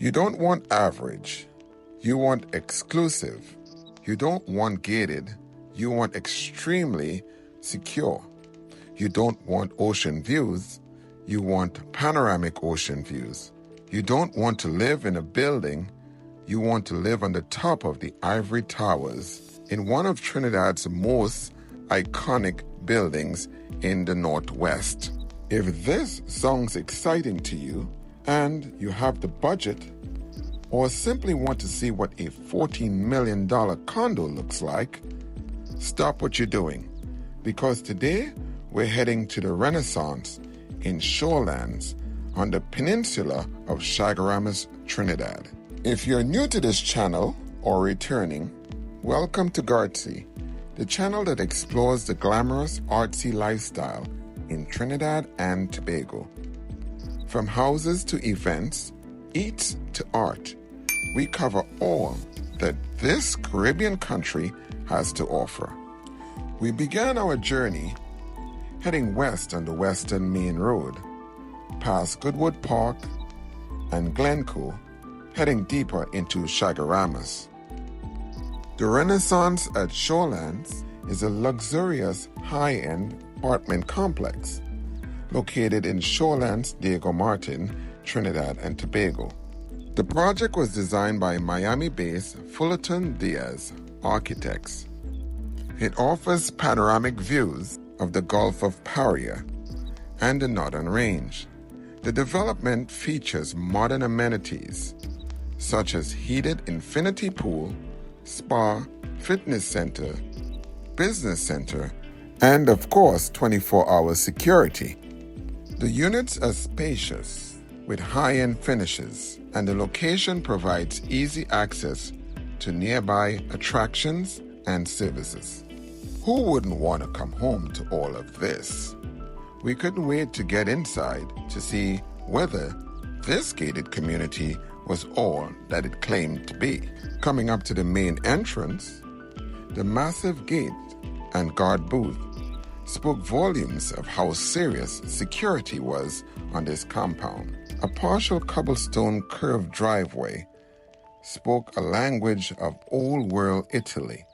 You don't want average. You want exclusive. You don't want gated. You want extremely secure. You don't want ocean views. You want panoramic ocean views. You don't want to live in a building. You want to live on the top of the ivory towers in one of Trinidad's most iconic buildings in the Northwest. If this sounds exciting to you and you have the budget, or simply want to see what a $14 million condo looks like, stop what you're doing, because today we're heading to the Renaissance in Shorelands on the peninsula of Chaguaramas, Trinidad. If you're new to this channel or returning, welcome to Gartsy, the channel that explores the glamorous artsy lifestyle in Trinidad and Tobago. From houses to events, eats to art, we cover all that this Caribbean country has to offer. We began our journey heading west on the Western Main Road, past Goodwood Park and Glencoe, heading deeper into Chaguaramas. The Renaissance at Shorelands is a luxurious high-end apartment complex located in Shorelands, Diego Martin, Trinidad and Tobago. The project was designed by Miami-based Fullerton Diaz Architects. It offers panoramic views of the Gulf of Paria and the Northern Range. The development features modern amenities such as heated infinity pool, spa, fitness center, business center, and of course 24-hour security. The units are spacious with high-end finishes, and the location provides easy access to nearby attractions and services. Who wouldn't want to come home to all of this? We couldn't wait to get inside to see whether this gated community was all that it claimed to be. Coming up to the main entrance, the massive gate and guard booth spoke volumes of how serious security was on this compound. A partial cobblestone curved driveway spoke a language of old-world Italy.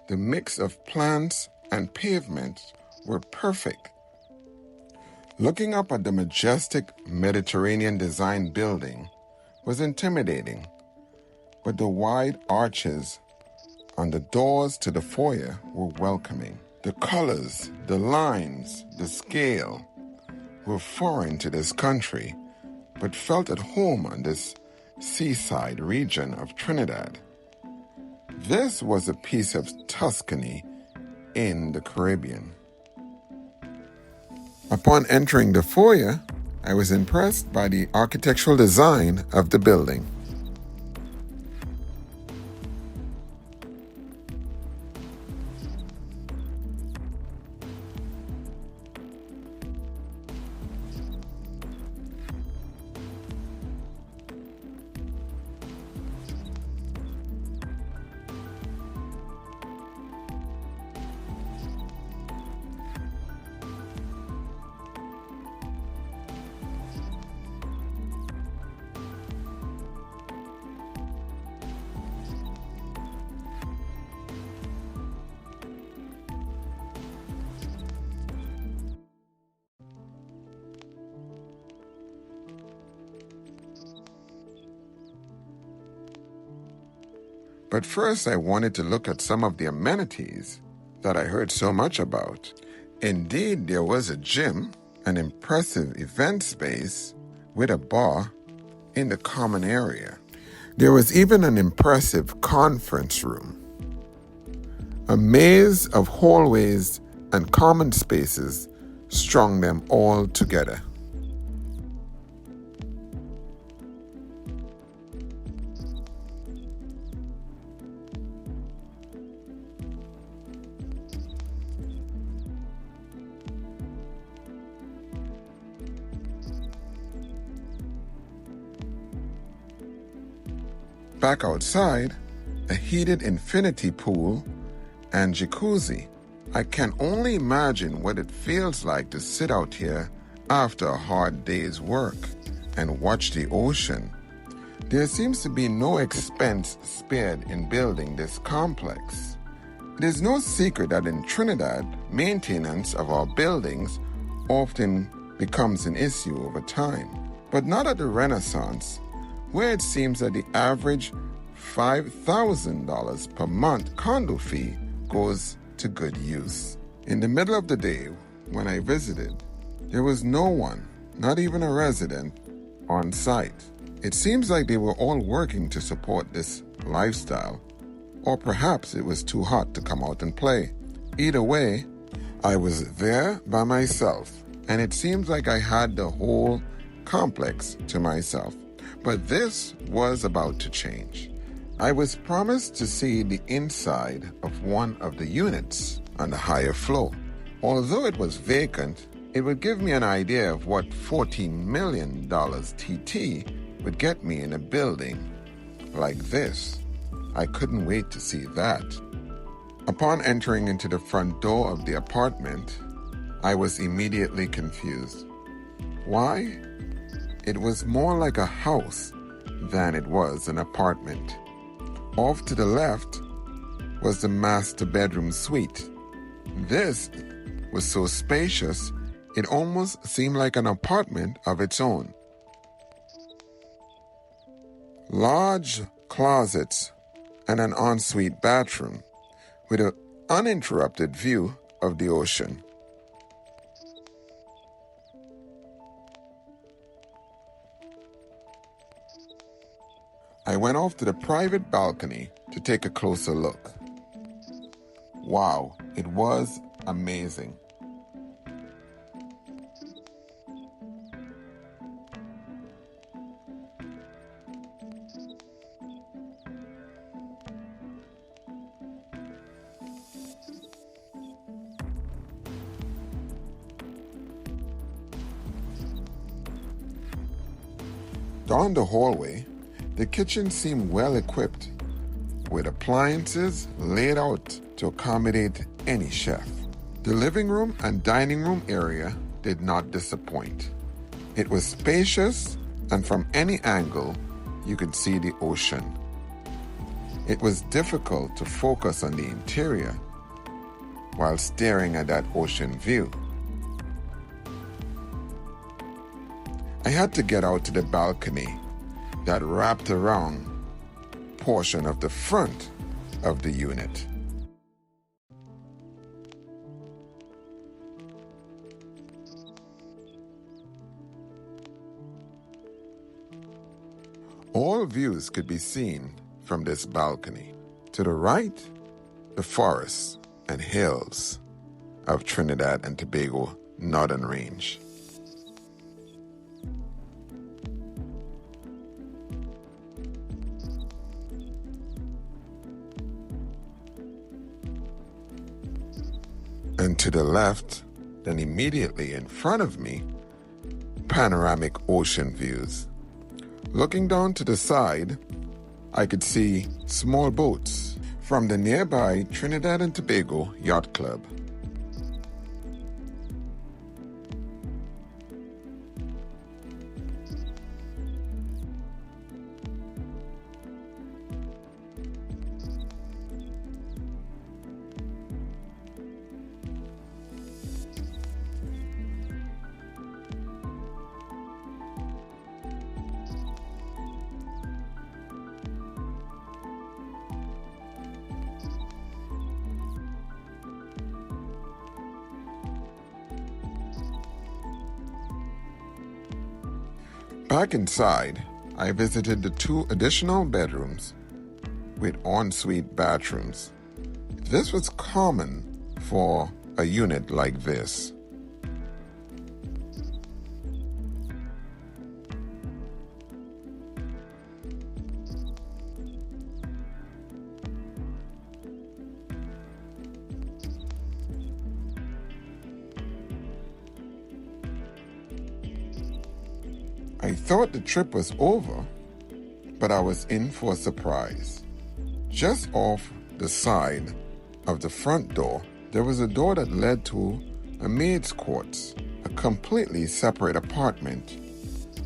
The mix of plants and pavement were perfect. Looking up at the majestic Mediterranean design building was intimidating, but the wide arches on the doors to the foyer were welcoming. The colors, the lines, the scale were foreign to this country, but felt at home on this seaside region of Trinidad. This was a piece of Tuscany in the Caribbean. Upon entering the foyer, I was impressed by the architectural design of the building. But first, I wanted to look at some of the amenities that I heard so much about. Indeed, there was a gym, an impressive event space with a bar in the common area. There was even an impressive conference room. A maze of hallways and common spaces strung them all together. Back outside, a heated infinity pool and jacuzzi. I can only imagine what it feels like to sit out here after a hard day's work and watch the ocean There seems to be no expense spared in building this complex. It is no secret that in Trinidad, maintenance of our buildings often becomes an issue over time, but not at the Renaissance, where it seems that the average $5,000 per month condo fee goes to good use. In the middle of the day, when I visited, there was no one, not even a resident, on site. It seems like they were all working to support this lifestyle, or perhaps it was too hot to come out and play. Either way, I was there by myself, and it seems like I had the whole complex to myself. But this was about to change. I was promised to see the inside of one of the units on the higher floor. Although it was vacant, it would give me an idea of what $14 million TT would get me in a building like this. I couldn't wait to see that. Upon entering into the front door of the apartment, I was immediately confused. Why? It was more like a house than it was an apartment. Off to the left was the master bedroom suite. This was so spacious, it almost seemed like an apartment of its own. Large closets and an ensuite bathroom with an uninterrupted view of the ocean. I went off to the private balcony to take a closer look. Wow, it was amazing. Down the hallway, the kitchen seemed well equipped, with appliances laid out to accommodate any chef. The living room and dining room area did not disappoint. It was spacious, and from any angle, you could see the ocean. It was difficult to focus on the interior while staring at that ocean view. I had to get out to the balcony that wrapped around portion of the front of the unit. All views could be seen from this balcony. To the right, the forests and hills of Trinidad and Tobago Northern Range. And to the left, then immediately in front of me, panoramic ocean views. Looking down to the side, I could see small boats from the nearby Trinidad and Tobago Yacht Club. Back inside, I visited the 2 additional bedrooms with ensuite bathrooms. This was common for a unit like this. I thought the trip was over, but I was in for a surprise. Just off the side of the front door, there was a door that led to a maid's quarters, a completely separate apartment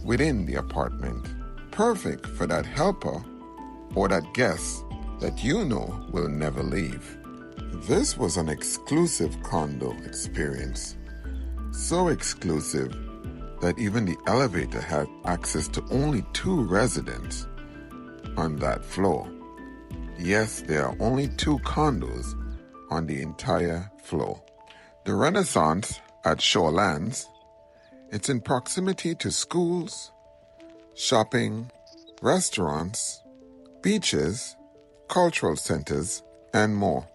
within the apartment, perfect for that helper or that guest that you know will never leave. This was an exclusive condo experience. So exclusive that even the elevator had access to only 2 residents on that floor. Yes, there are only 2 condos on the entire floor. The Renaissance at Shorelands, it's in proximity to schools, shopping, restaurants, beaches, cultural centers, and more.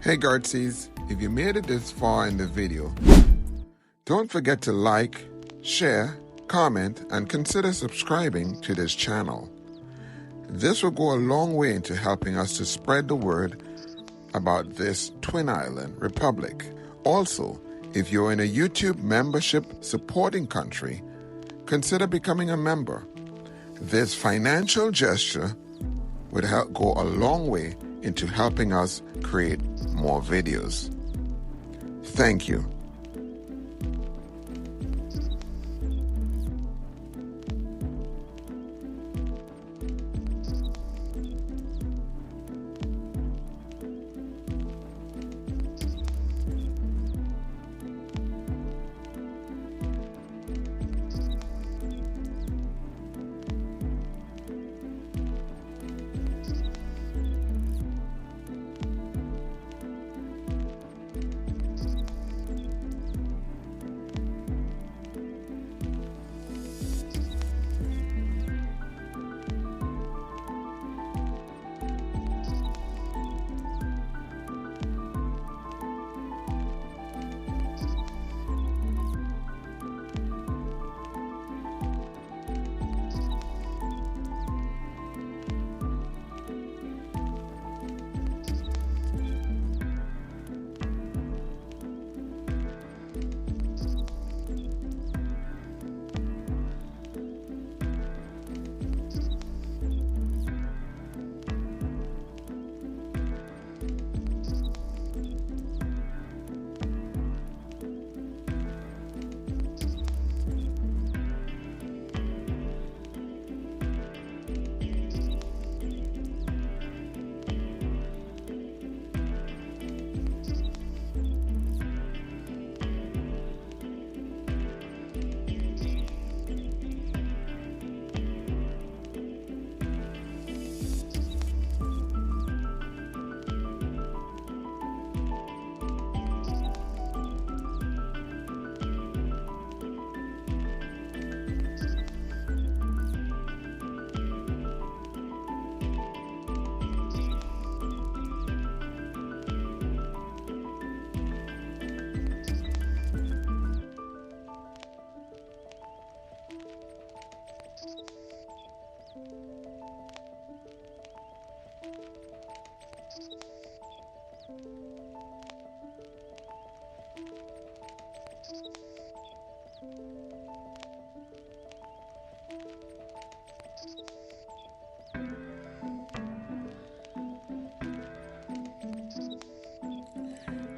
Hey Guardsies, if you made it this far in the video, don't forget to like, share, comment, and consider subscribing to this channel. This will go a long way into helping us to spread the word about this Twin Island Republic. Also, if you're in a YouTube membership supporting country, consider becoming a member. This financial gesture would help go a long way into helping us create more videos. Thank you.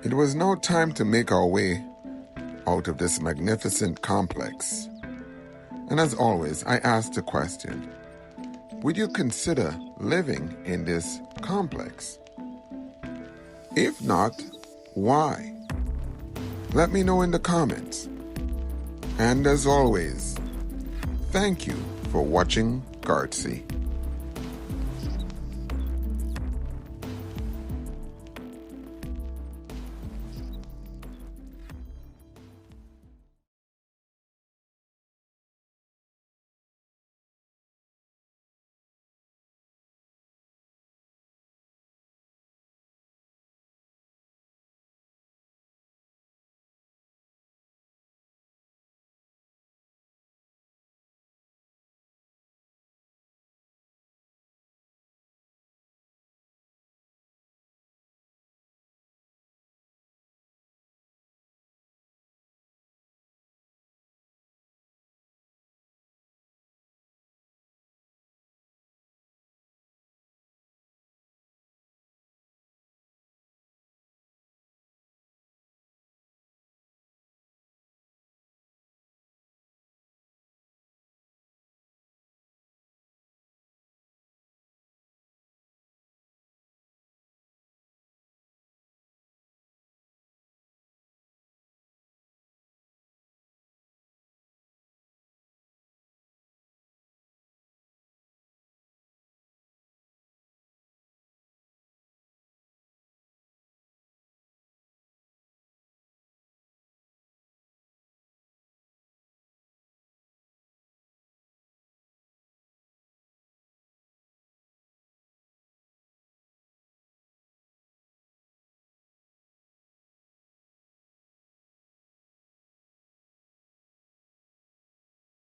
It was now time to make our way out of this magnificent complex. And as always, I asked the question, would you consider living in this complex? If not, why? Let me know in the comments. And as always, thank you for watching Guardsea.